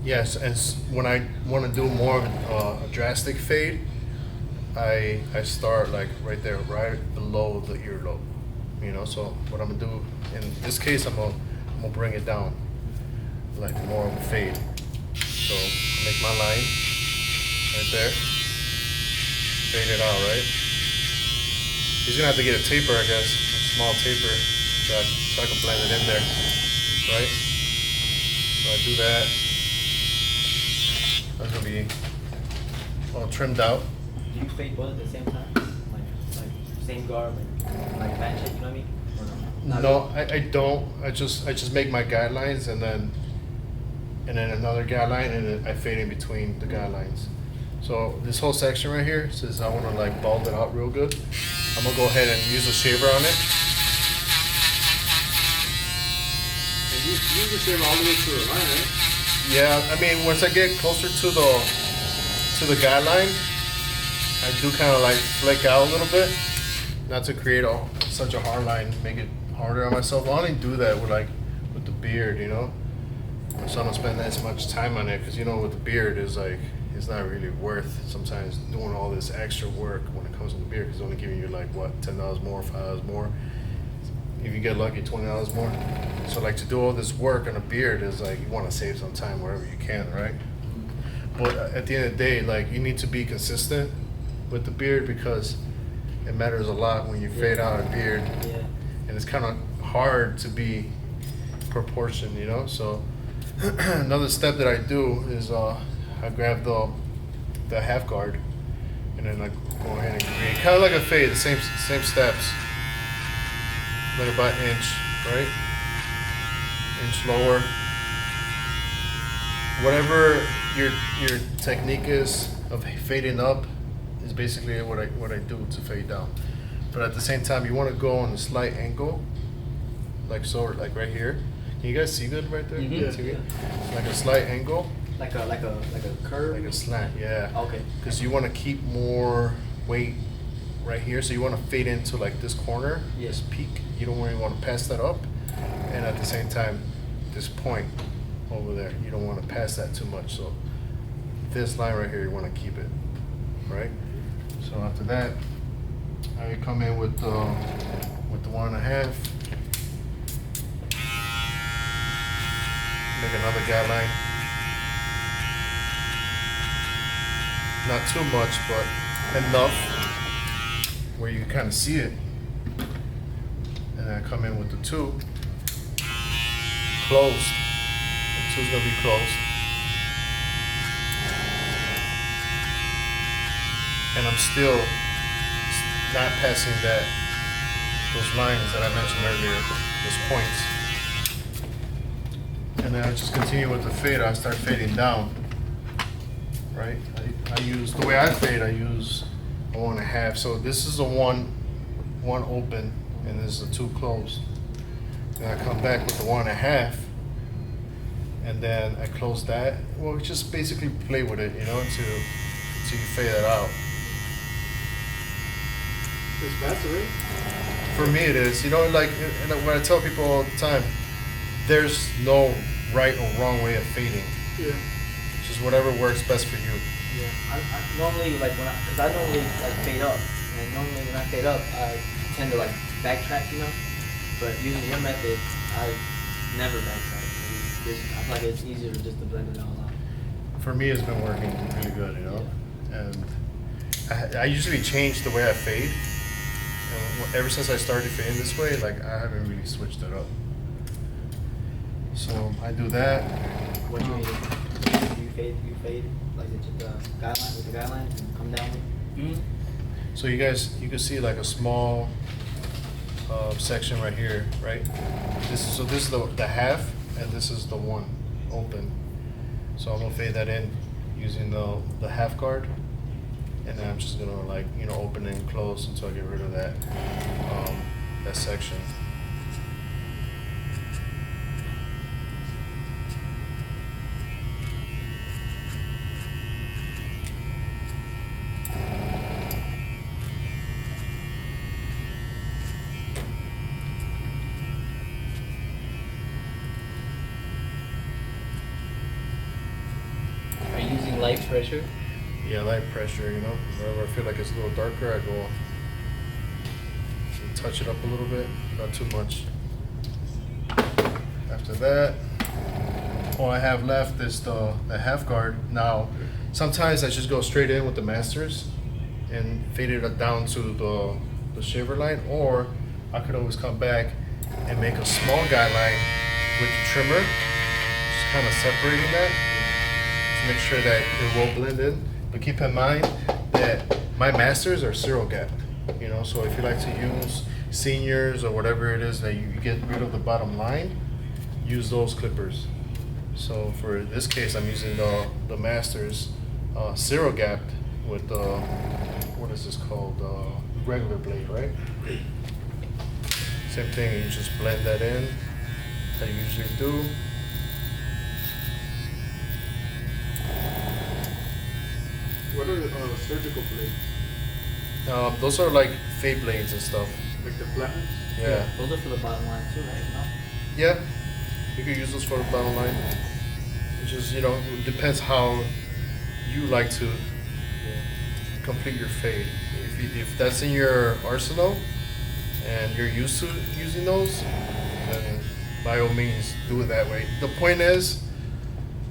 Yes, and when I want to do more of a drastic fade, I start like right there, right below the earlobe. You know, so what I'm gonna do in this case, I'm gonna bring it down, like more of a fade. So make my line right there, fade it out, right? He's gonna have to get a taper, I guess, a small taper, so I can blend it in there, right? So I do that. That's gonna be all trimmed out. Do you fade both at the same time? Like same garb and like match it, you know what I mean? Or no? No, I don't. I just make my guidelines and then another guideline and then I fade in between the guidelines. So this whole section right here, since I want to like bald it out real good, I'm gonna go ahead and use a shaver on it. And you use the shaver all the way to the line, right? Yeah, I mean once I get closer to the guideline, I do kind of like flake out a little bit, not to create such a hard line, make it harder on myself. I only do that with the beard, you know. So I don't spend as much time on it because you know with the beard is like it's not really worth sometimes doing all this extra work when it comes to the beard because it's only giving you like what $10 more, $5 more. If you get lucky, $20 more. So like to do all this work on a beard is like you want to save some time wherever you can, right? But at the end of the day, like you need to be consistent with the beard because it matters a lot when you fade out a beard. Yeah. And it's kind of hard to be proportioned, you know. So another step that I do is I grab the half guard and then I go ahead and create kind of like a fade, the same steps, like about an inch, right? Inch lower. Whatever your technique is of fading up is basically what I do to fade down. But at the same time, you want to go on a slight angle, like so, like right here. Can you guys see good right there? Mm-hmm. Yeah. Like a slight angle. Like a curve. Like a slant, yeah. Okay. Because you want to keep more weight right here, so you want to fade into like this corner, this peak. You don't really want to pass that up, and at the same time, this point over there, you don't want to pass that too much. So this line right here, you want to keep it, right? So after that, I come in with the 1.5. Make another guideline. Not too much, but enough where you kind of see it. And then I come in with the 2. Closed. The 2's gonna be closed. And I'm still not passing those lines that I mentioned earlier, those points. And then I just continue with the fade. I start fading down, right? I use, the way I fade, I use a 1.5. So this is a one open, and this is a 2 closed. Then I come back with the 1.5, and then I close that. Well, just basically play with it, you know, until you fade it out. It's faster, right? For me, it is. You know, like when I tell people all the time, there's no right or wrong way of fading. Yeah. Just whatever works best for you. Yeah. I normally like because I normally like fade up, and normally when I fade up, I tend to like backtrack, you know. But using your method, I never backtrack. I feel like it's easier just to blend it all out. For me, it's been working really good, you know. And I usually change the way I fade. And ever since I started fading this way, like I haven't really switched it up. So I do that. What do you mean? You fade like the guideline with the guidelines and come down. Mm-hmm. So you can see like a small section right here, right? This is the half, and this is the 1 open. So I'm gonna fade that in using the half guard, and then I'm just gonna like open and close until I get rid of that section. Light pressure. Yeah, light pressure, you know. Wherever I feel like it's a little darker, I go and touch it up a little bit, not too much. After that, all I have left is the half guard. Now, sometimes I just go straight in with the masters and fade it down to the shaver line, or I could always come back and make a small guideline with the trimmer, just kind of separating that to make sure that it will blend in. But keep in mind that my masters are zero gap, you know, so if you like to use seniors or whatever it is that you get rid of the bottom line, use those clippers. So for this case, I'm using the masters zero gapped with the, what is this called, regular blade, right? Same thing, you just blend that in, I usually do. What are the surgical blades? Those are like fade blades and stuff. Like the flat ones? Yeah. Those are for the bottom line too, right? No? Yeah, you could use those for the bottom line. It just, you know, it depends how you like to complete your fade. If that's in your arsenal and you're used to using those, then by all means do it that way. The point is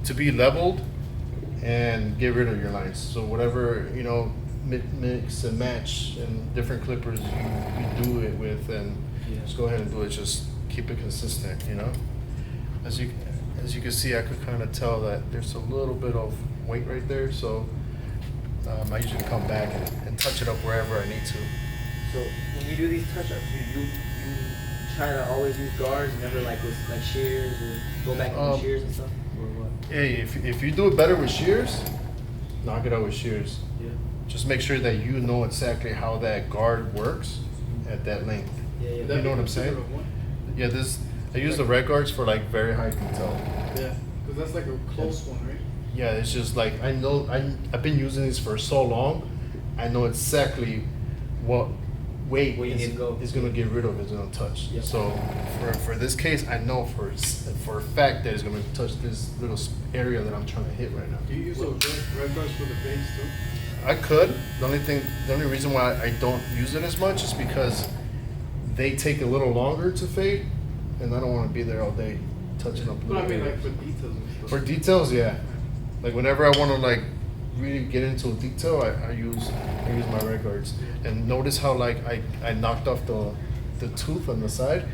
to be leveled and get rid of your lines. So whatever, you know, mix and match and different clippers you do it with, and just go ahead and do it. Just keep it consistent, you know. As you can see, I could kind of tell that there's a little bit of weight right there, so I usually come back and touch it up wherever I need to. So when you do these touch-ups, you try to always use guards, never like with like shears or go back into shears and stuff, or what? Hey, if you do it better with shears, knock it out with shears. Yeah. Just make sure that you know exactly how that guard works at that length. Yeah, yeah. You know what I'm saying? Yeah, I use the red guards for like very high detail. Yeah, because that's like a close one, right? Yeah, it's just like I've been using these for so long, I know exactly what weight Where you need to go. is gonna get rid of, is gonna touch. Yep. So for this case, I know for a fact that it's gonna touch this little area that I'm trying to hit right now. Do you use those red guards for the base too? I could. The only reason why I don't use it as much is because they take a little longer to fade, and I don't want to be there all day touching up. But I mean, like areas. for details and stuff. For details, yeah. Like whenever I want to like really get into a detail, I use my red guards. And notice how like I knocked off the tooth on the side,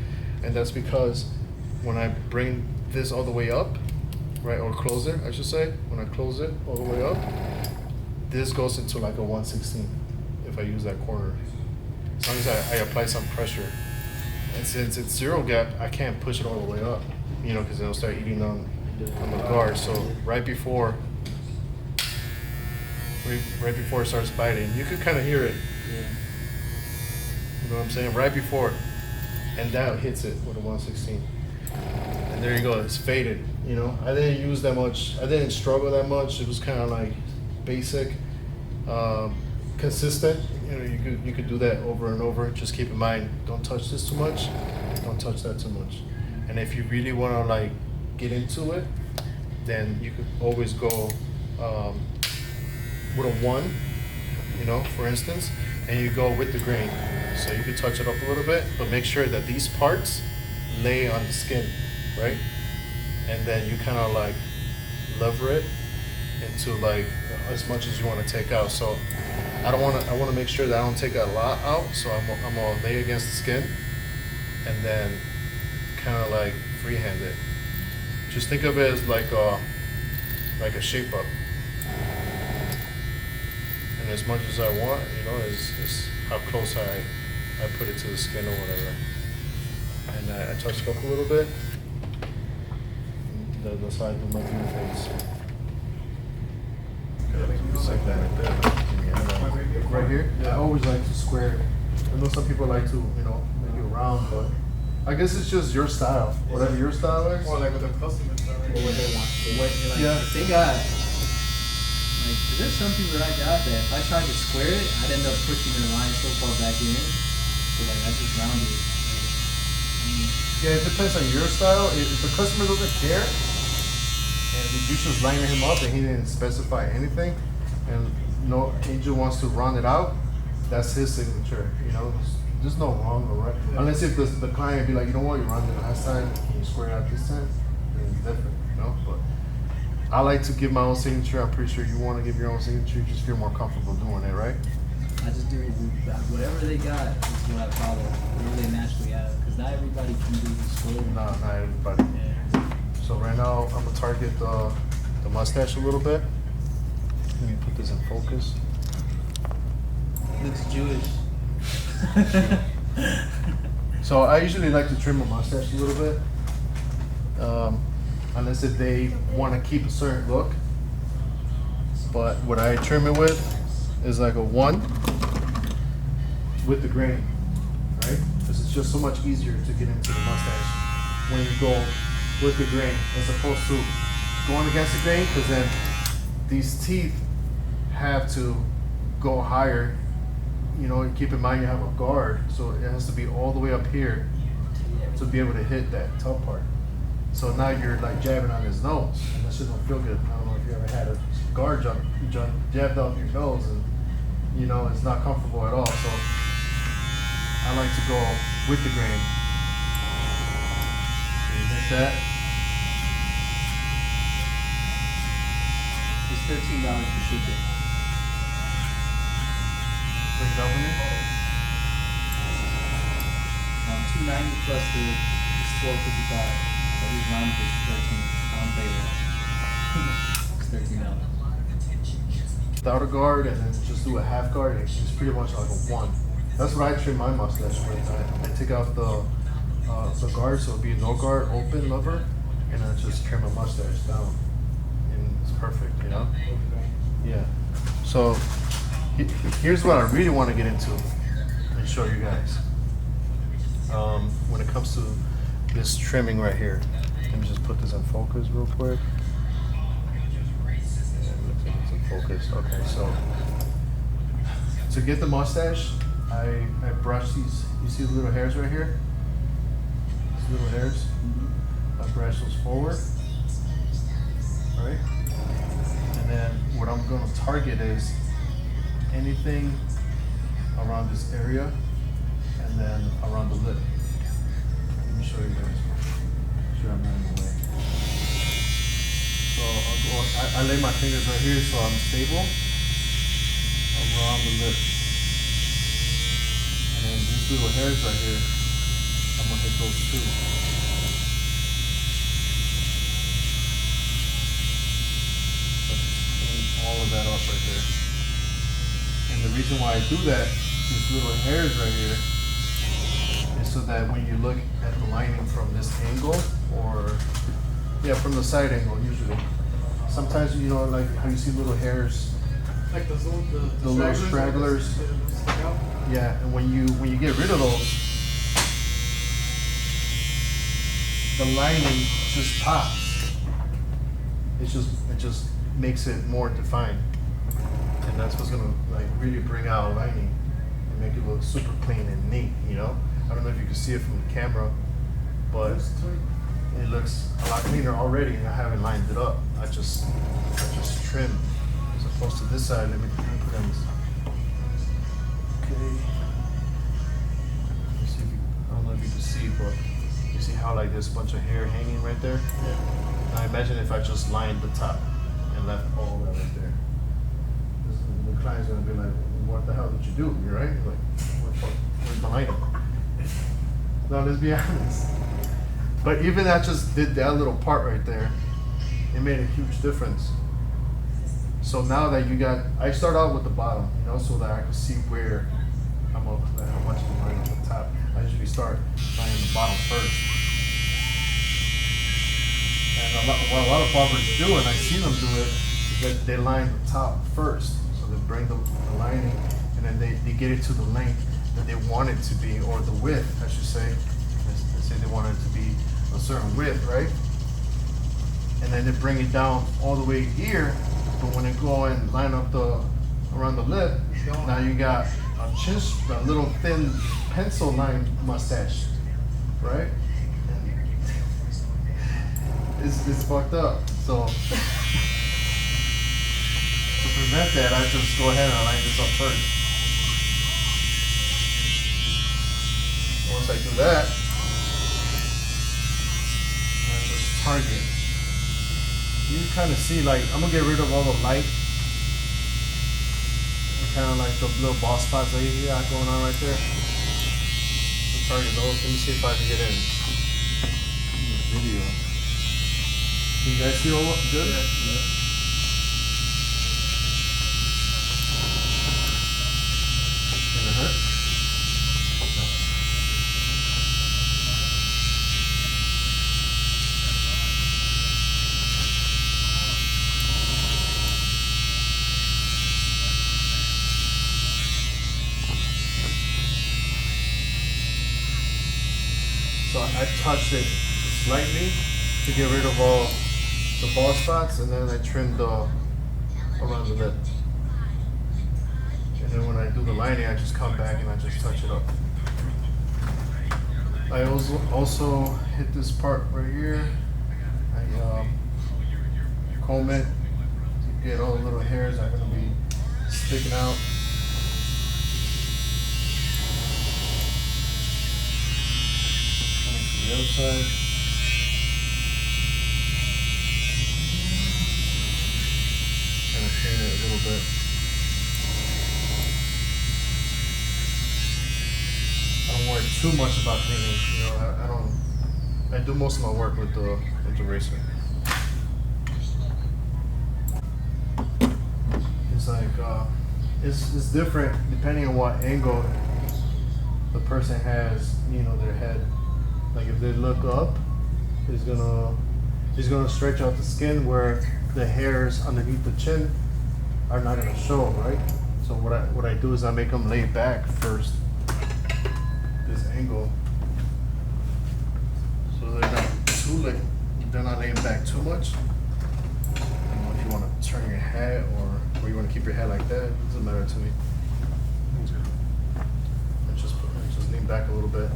and that's because when I bring this all the way up, right, or close it, I should say, when I close it all the way up, this goes into like a 1/16 if I use that corner. As long as I apply some pressure. And since it's zero gap, I can't push it all the way up, you know, because it'll start eating on the guard. So right before it starts biting, you could kind of hear it. Yeah. You know what I'm saying? Right before, and that hits it with a 1/16. And there you go, it's faded, you know? I didn't use that much, I didn't struggle that much. It was kind of like basic, consistent. You know, you could do that over and over. Just keep in mind, don't touch this too much, don't touch that too much. And if you really want to like get into it, then you could always go with a 1, you know, for instance, and you go with the grain. So you can touch it up a little bit, but make sure that these parts lay on the skin, right? And then you kind of like lever it into like as much as you want to take out. So I want to make sure that I don't take a lot out. So I'm gonna lay against the skin, and then kind of like freehand it. Just think of it as like a shape up. And as much as I want, you know, is how close I put it to the skin or whatever. And I touch it up a little bit. That's how I do my finger fades. Just like that right there. Right here? I always like to square it. I know some people like to, you know, make it round, but I guess it's just your style. Whatever your style is. Or like with a customer style, right? Or what they want. Yeah. If they got, like, there's some people that I got that if I tried to square it, I'd end up pushing the line so far back in. So like, I just rounded it. Yeah, it depends on your style. If the customer doesn't care And you just lining him up and he didn't specify anything, and no Angel wants to run it out, that's his signature, you know. There's no wrong or right. Yeah. Unless if the client be like, you know what, you run it last time, you square it out this time, then it's different, you know. But I like to give my own signature. I'm pretty sure you want to give your own signature. You just feel more comfortable doing it, right? I just do whatever they got is what I follow, whatever they naturally have, because not everybody can do this flow. No, not everybody. Yeah. So right now, I'm gonna target the mustache a little bit. Let me put this in focus. Looks Jewish. So I usually like to trim a mustache a little bit, unless if they want to keep a certain look. But what I trim it with is like a 1 with the grain, right? Because it's just so much easier to get into the mustache when you go with the grain as opposed to going against the grain, because then these teeth have to go higher. You know, keep in mind you have a guard, so it has to be all the way up here to be able to hit that top part. So now you're like jabbing on his nose, and that shit don't feel good. I don't know if you ever had a guard jabbed up your nose, and you know it's not comfortable at all. So I like to go with the grain. So you hit that. It's $13 for shipping. Bring it up with me. $290 plus the $12.55. So these mine is 13. I don't pay that. It's $13. Without a guard, and then just do a half guard, and it's pretty much like a 1. That's what I trim my mustache with. I take out the guard, so it'll be no guard, open lever, and I just trim my mustache down, and it's perfect, you know. Yeah. So here's what I really want to get into and show you guys. When it comes to this trimming right here, let me just put this in focus real quick. It's in focus. Okay, so to get the mustache, I brush these. You see the little hairs right here? These little hairs. I brush those forward, right? And then what I'm going to target is anything around this area, and then around the lip. Let me show you guys. Sure, I'm not in the way. So I lay my fingers right here so I'm stable around the lip. And then these little hairs right here, I'm gonna hit those too. Let's clean all of that up right there. And the reason why I do that, these little hairs right here, is so that when you look at the lining from this angle, or from the side angle usually. Sometimes, you know, like how you see little hairs, Like the little stragglers. Yeah, and when you get rid of those, the lining just pops. It just makes it more defined. And that's what's gonna like really bring out lining and make it look super clean and neat, you know? I don't know if you can see it from the camera, but it looks a lot cleaner already, and I haven't lined it up. I just trimmed as opposed to this side. Let me put things. Okay. Let me see if you, I don't know if you can see, but you see how like there's a bunch of hair hanging right there? Yeah. Now imagine if I just lined the top and left all that right there. The client's gonna be like, what the hell did you do? You're right? You're like, where's the lining? No, let's be honest. But even I just did that little part right there, it made a huge difference. So now that you got, I start out with the bottom, you know, so that I can see where I'm up, like how much I'm lining on the top. I usually start lining the bottom first. And what a lot of barbers do, and I see them do it, is that they line the top first. So they bring the lining, and then they get it to the length that they want it to be, or the width, I should say. Let's say they want it to be a certain width, right? And then they bring it down all the way here, but when they go and line up around the lip, now you got a little thin pencil line mustache, right? And it's fucked up. So to prevent that, I just go ahead and line this up first. Once I do that, I just target. You can kind of see, like, I'm gonna get rid of all the light, kind of like the little ball spots that you got going on right there. So target those. Let me see if I can get in. Video. Can you guys see all good? Yeah. Did it hurt? So I touched it slightly to get rid of all the bald spots, and then I trimmed around the lip. And then when I do the lining, I just come back and I just touch it up. I also hit this part right here. I comb it to get all the little hairs that are gonna be sticking out. The other side. Kind of paint it a little bit. I don't worry too much about painting. You know, I don't. I do most of my work with the razor. It's like it's different depending on what angle the person has. You know, their head. Like if they look up, he's gonna stretch out the skin where the hairs underneath the chin are not gonna show, right? So what I do is I make them lay back first, this angle, so they're not laying back too much. You know, if you want to turn your head or you want to keep your head like that, it doesn't matter to me. I just lean back a little bit.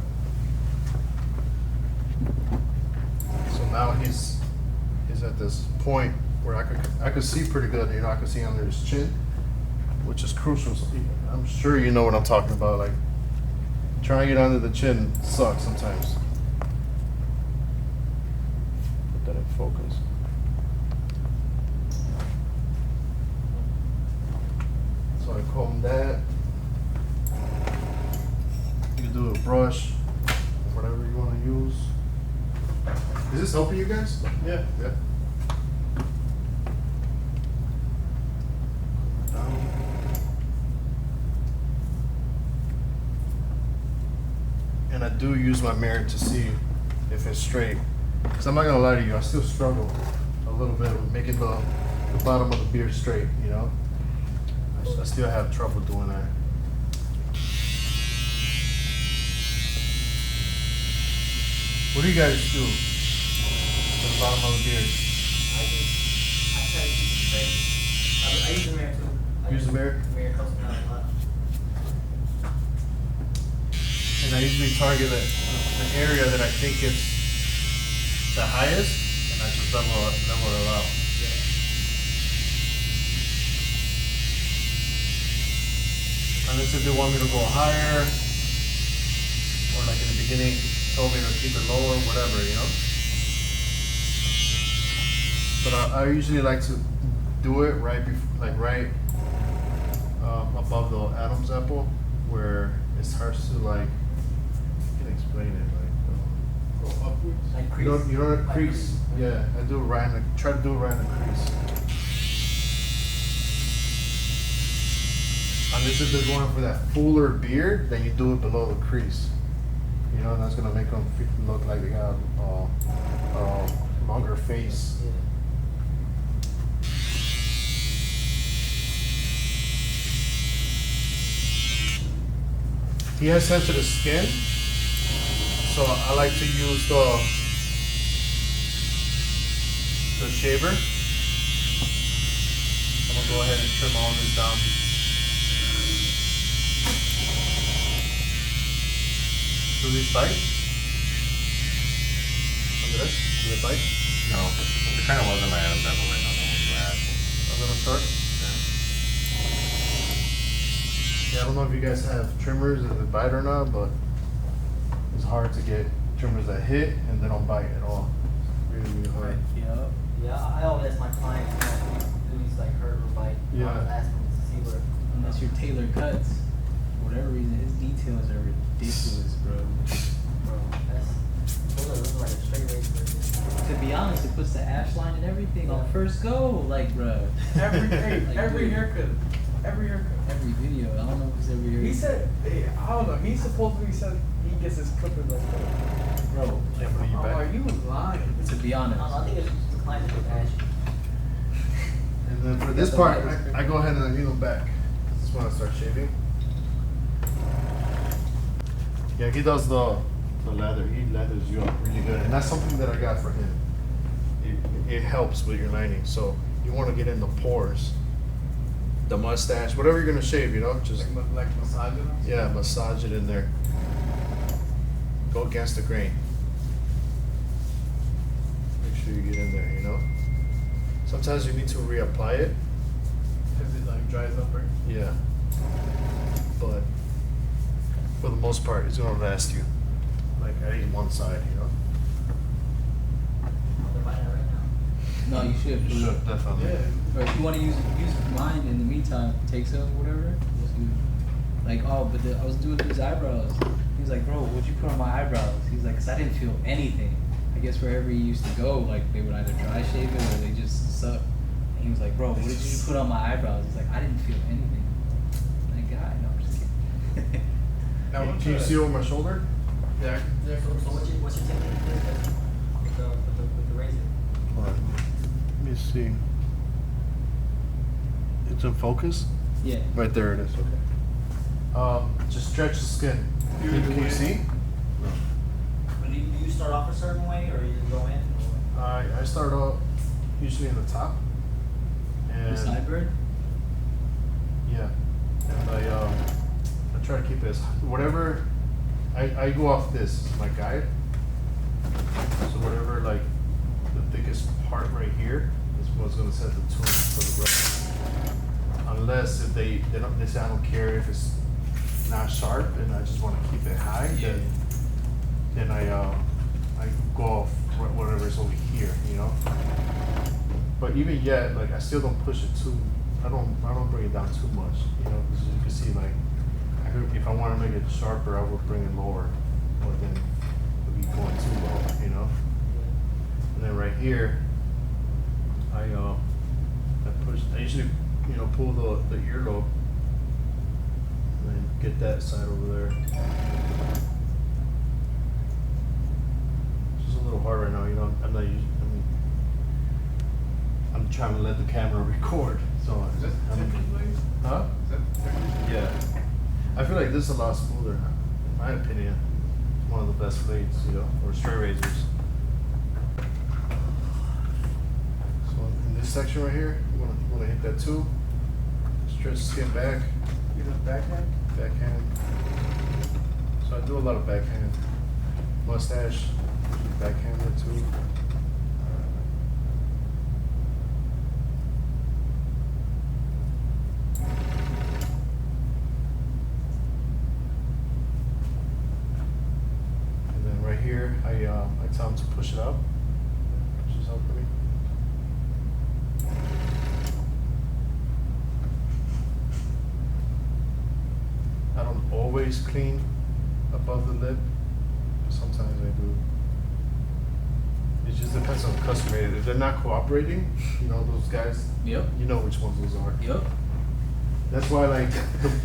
So now he's at this point where I could see pretty good. You know, I could see under his chin, which is crucial. So I'm sure you know what I'm talking about. Like trying to get under the chin sucks sometimes. Put that in focus. So I comb that. You can do a brush, whatever you want to use. Is this helping you guys? Yeah. Yeah. And I do use my mirror to see if it's straight. Because I'm not going to lie to you, I still struggle a little bit with making the bottom of the beard straight, you know? I still have trouble doing that. What do you guys do? The bottom of the beard. I try to keep it straight. I use the mirror too. Use the mirror? The mirror helps me out a lot. And I usually target the area that I think it's the highest, and I just level it out. Yeah. Unless if they want me to go higher, or like in the beginning, told me to keep it lower, whatever, you know? But I usually like to do it right above the Adam's apple, where it starts to like, I can explain it, like go upwards. Like crease. You know Like crease. Yeah, I do it right in try to do it right in the crease. Unless if they're going for that fuller beard, then you do it below the crease. You know, and that's gonna make them look like they got a longer face. Yeah. He has sensitive skin, so I like to use the shaver. I'm gonna go ahead and trim all this down. Do these bite? Andres, do they bite? No. kind of wasn't my Adam Devil right now. A little short. Yeah, I don't know if you guys have trimmers that bite or not, but it's hard to get trimmers that hit and they don't bite at all. Really, really hard. Yeah. Yeah, I always ask my clients do these like hurt or bite. Yeah. I always ask them to see where. Unless you're Taylor Cuts, for whatever reason, his details are ridiculous, bro. Bro, those are like a straight razor. To be honest, it puts the ash line and everything on first go, like, bro. Every Like, every dude, haircut. Every haircut. every video. I don't know if it's every haircut. He said, I don't know. He supposedly said he gets his clippers like that. bro. Definitely I'm back. like, you was lying. To be I honest, don't know, I think it's just the clients with ashy. And then for this part, I go ahead and I needle back. This is when I start shaving. Yeah, he does the leather. He leathers you up really good, and that's something that I got for him. It helps with your lining. So you want to get in the pores, the mustache, whatever you're gonna shave. You know, just Like massaging them. yeah, massage it in there. Go against the grain. Make sure you get in there. You know. Sometimes you need to reapply it. Because it like dries up, right? Yeah. But for the most part, it's gonna last you. Like at least one side, you know. They're biting it right now. no, you should. You should definitely. Yeah. Or if you want to use mine in the meantime, takes up whatever. Just do. Like, oh, but I was doing his eyebrows. He was like, bro, what'd you put on my eyebrows? He's like, 'cause I didn't feel anything. I guess wherever he used to go, like they would either dry shave it or they just suck. And he was like, bro, what did you put on my eyebrows? He's like, I didn't feel anything. Like, God, no, I'm just kidding. Now, Can you see over my shoulder? Yeah. So what's your technique with the razor? Hold on. Let me see. It's in focus? Yeah. Right there it is, okay. Just stretch the skin. Can you see? But do you start off a certain way, or you just go in? Or? I start out usually in the top. And The sideburn? yeah. And I try to keep it as whatever I go off this as my guide. So whatever like the thickest part right here is what's gonna set the tune for the rest. Unless if they say I don't care if it's not sharp and I just wanna keep it high, then I go off whatever's over here, you know? But even yet, like I still don't push it too. I don't bring it down too much, you know, because you can see like if I want to make it sharper, I would bring it lower, or then it would be going too low, you know. And then right here, I push. I usually pull the earlobe and then get that side over there. It's just a little hard right now, you know. I'm not using. I'm trying to let the camera record, so Is that technically? huh? Is that technically? Yeah. I feel like this is a lot smoother, in my opinion. It's one of the best blades, or straight razors. So in this section right here, you wanna hit that too. Stretch the skin back, You just backhand? backhand. So I do a lot of backhand. Mustache, backhand it too. Here, I tell them to push it up, which is helping me. I don't always clean above the lip, but sometimes I do. It just depends on the customer. If they're not cooperating, those guys, Yep. you know which ones those are. Yep. That's why, like,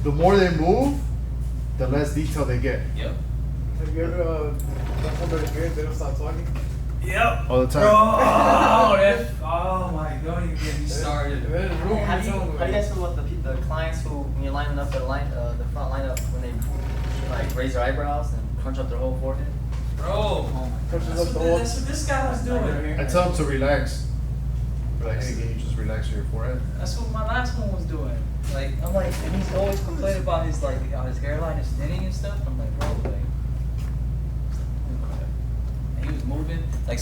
the more they move, the less detail they get. Yep. Have you ever done something with beard, they don't stop talking? Yep. All the time. Oh my, don't even get me started. And then it's ruined How do you someone. guys feel about the clients who, when you're lining up the front lineup, when they like raise their eyebrows and crunch up their whole forehead? Bro, oh my Crunches God. up the whole. That's what this guy was doing. I tell them to relax. But like, hey, can you just relax your forehead? That's what my last one was doing. Like, I'm like, and he's always complaining about his his hairline is thinning and stuff. I'm like, bro, like, and he was moving. Like,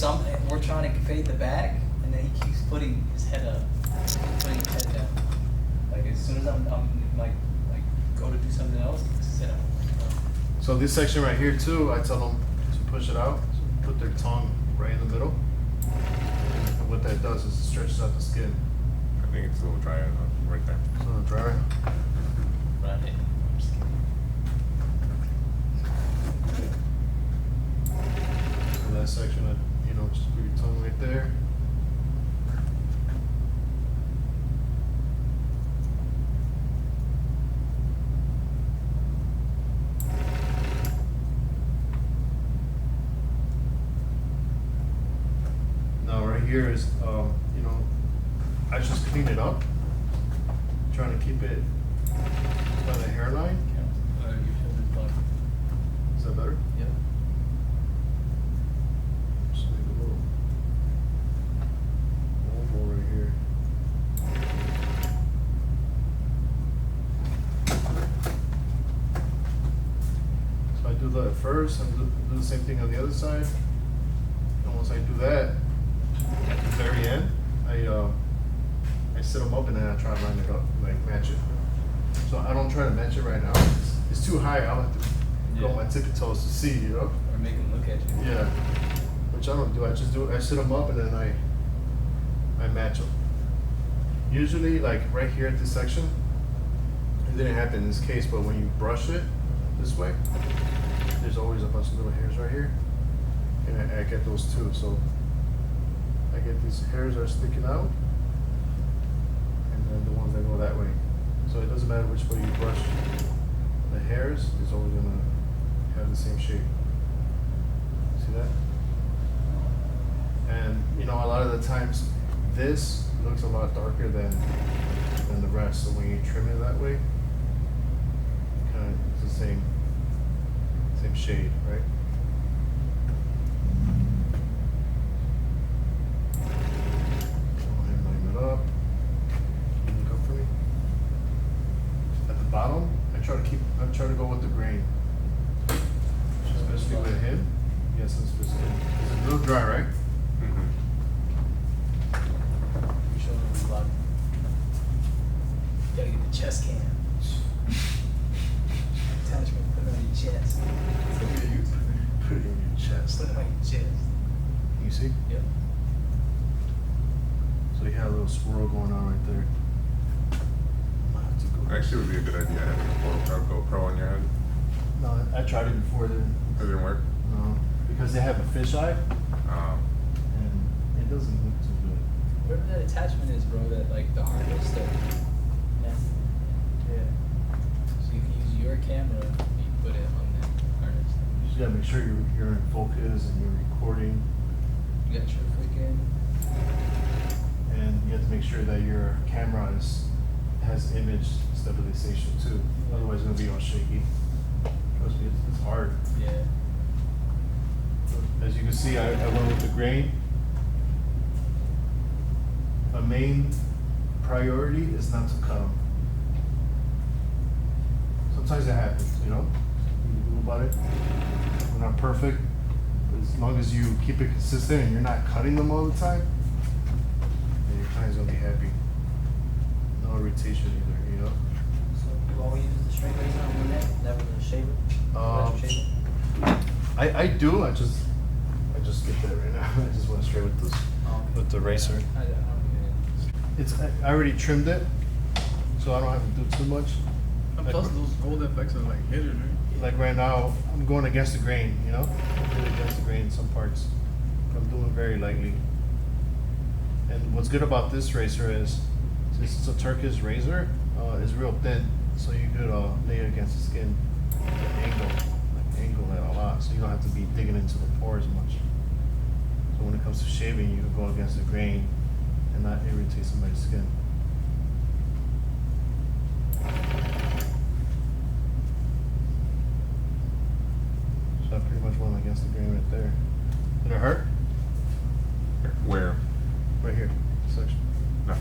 we're trying to fade the back, and and then he keeps putting his head up, putting his head down. Like as soon as I'm like go to do something else, he sit up. So this section right here too, I tell them to push it out, so put their tongue right in the middle. And what that does is it stretches out the skin. I think it's a little dry right there. So it'll dry right. Right. I'm just kidding. So that section, just put your tongue right there. Now right here is, I just clean it up, trying to keep it by the hairline. Your shoulder's blocked. Is that better? Yep. Just make a little oval right here. So I do that at first, and do the same thing on the other side. And once I do that, at the very end, I sit them up and then I try to line it up, like match it. So I don't try to match it right now. It's too high. I'll have to go on my tippy toes to see, Or make him look at you. Yeah, which I don't do. I just do. I sit them up and then I match them. Usually, like right here at this section, it didn't happen in this case, but when you brush it this way, there's always a bunch of little hairs right here, and I get those too. So I get these hairs are sticking out, and then the ones that go that way. So it doesn't matter which way you brush the hairs, it's always gonna have the same shape. See that? And a lot of the times this looks a lot darker than the rest. So when you trim it that way, kind of it's the same shade, right? Go ahead and line it up. Can you look up for me? At the bottom, I try to go with the grain. Especially with him. Yes, it's a little dry, right? Mm-hmm. Your shoulder's blocked. You gotta get the chest cam. Attachment, put it on your chest. Put it in your chest. Put it on your chest. You see? Yep. So you had a little swirl going on right there. Might have to go. Actually, it would be a good idea having a GoPro on your head. No, I tried it before. It didn't work. No, because they have a fisheye, and it doesn't look too good. Whatever that attachment is, bro, that like the harness that. Yeah. So you can use your camera, you put it on that harness. You just gotta make sure you're in focus and you're recording, You got your freaking. and you have to make sure that your camera has image stabilization too. Otherwise, it's gonna be all shaky. Trust me, it's hard. Yeah. As you can see, I went with the grain. A main priority is not to cut them. Sometimes it happens, You know about it. We're not perfect, but as long as you keep it consistent and you're not cutting them all the time, then your client's gonna be happy. No irritation either, So you always use the straight razor on your neck, never the shaver? Electric shaver? I do. I just get that right now. I just went straight with this with the razor. I don't get it. I already trimmed it, so I don't have to do too much. And plus those gold effects are like hidden, right? Like right now, I'm going against the grain, I'm really against the grain in some parts. I'm doing very lightly. And what's good about this razor is, since it's a Turkish razor, it's real thin, so you could lay it against the skin at an angle it a lot, so you don't have to be digging into the pores much. So when it comes to shaving, you can go against the grain and not irritate somebody's skin. So I pretty much went against the grain right there. Did it hurt? Where? Right here, section. No.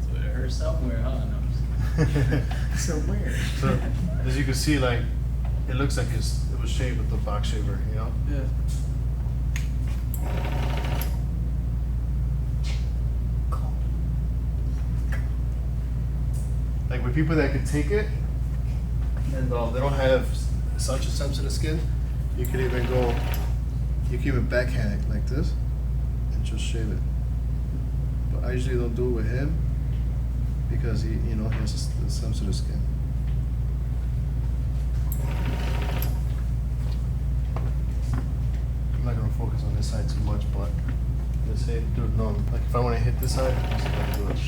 So it hurts somewhere, huh? No, I'm just kidding. Somewhere. So as you can see, like it looks like it was shaved with the box shaver, Yeah. like with people that could take it, and they don't have such a sensitive skin, you could even go, you can even backhand it like this, and just shave it. But I usually don't do it with him, because he, you know, he has a sensitive skin. I'm not gonna focus on this side too much, but let's say, dude, no, like if I want to hit this side, I'm just gonna do it.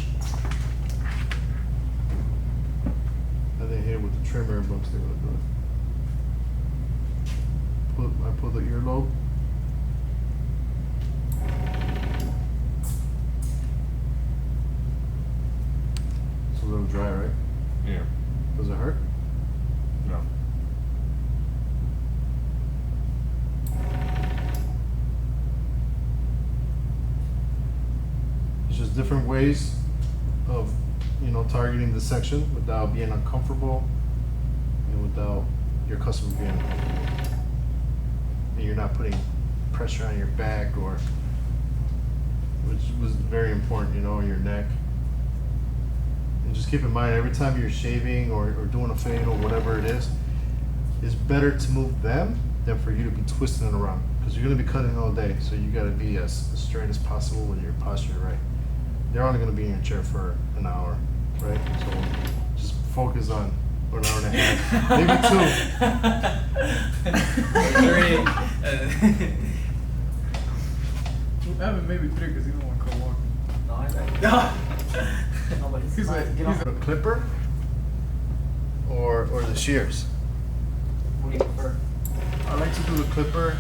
I didn't hit it with the trimmer, but I'm still gonna do it. I pull the earlobe. It's a little dry, right? Yeah. Does it hurt? No. It's just different ways of, you know, targeting the section without being uncomfortable and without your customer being uncomfortable. And you're not putting pressure on your back, or, which was very important, you know, or your neck. And just keep in mind, every time you're shaving or doing a fade or whatever it is, it's better to move them than for you to be twisting it around, because you're going to be cutting all day, so you got to be as straight as possible with your posture, right? They're only going to be in your chair for an hour, right? So just focus on, or an hour and a half, maybe 2. I haven't maybe 3 because he don't want to come walking. No, I like no, but He's like, get off. The clipper or the shears. What do you prefer? I like to do the clipper,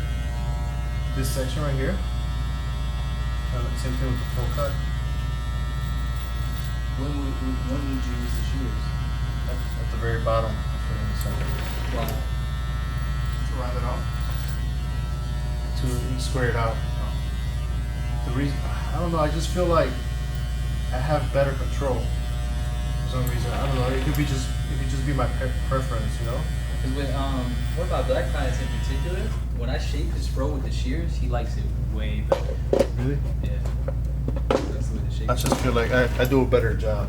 this section right here. Same thing with the full cut. When would you use the shears? At the very bottom. Put it in the center. Wow. To round it off. To square it out. The reason, I don't know, I just feel like I have better control for some reason. I don't know, it could just be my preference, you know? Cause with one of my black clients in particular, when I shave his fro with the shears, he likes it way better. Really? Yeah. That's the way to shave. I just feel like I do a better job.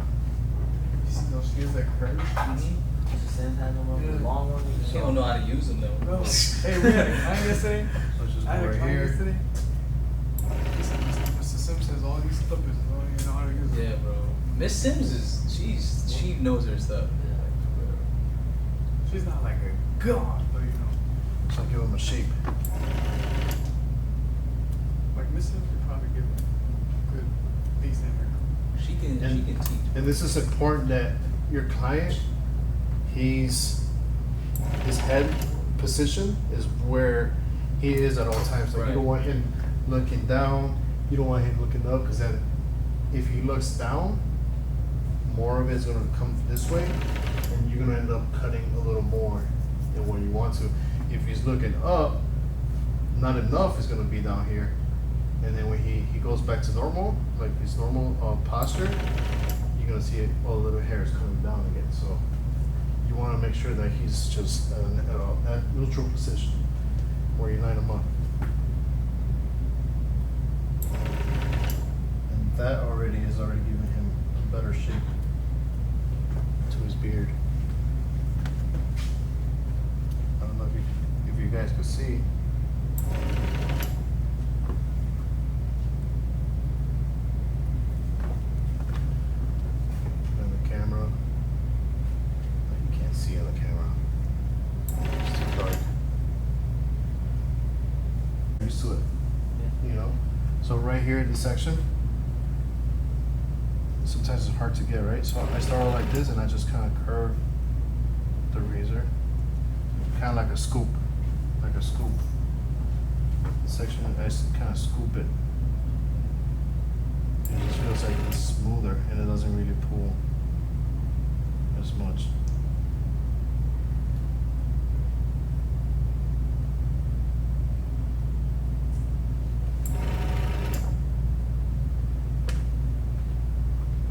You see those shears that curve? Mm-hmm. Just the same kind of one, the long one. He don't know how to use them though. No. Hey, we had a client yesterday. So it's just I had a right client here. yesterday. Mr. Sims says all these clippers, I don't even know how to use them. Yeah, bro. Miss Sims is she knows her stuff. She's not like a god, but you know. So give them a shape. Like Miss Sims could probably give a good, decent haircut. She And- can teach. And this is important that your client, his head position is where he is at all times. Like Right. you don't want him looking down, you don't want him looking up, because then if he looks down, more of it is going to come this way, and you're going to end up cutting a little more than what you want to. If he's looking up, not enough is going to be down here, and then when he goes back to normal, like his normal posture, you're going to see it, all the little hairs coming down again. So you want to make sure that he's just at neutral position where you line him up. And that already is already giving him a better shape to his beard. I don't know if you guys could see. On the camera. You can't see on the camera. It's too dark. Used to it. You know? So right here in this section, sometimes it's hard to get, right? So I start out like this and I just kind of curve the razor. Kind of like a scoop. Like a scoop. Section, I just kind of scoop it. And it just feels like it's smoother and it doesn't really pull as much.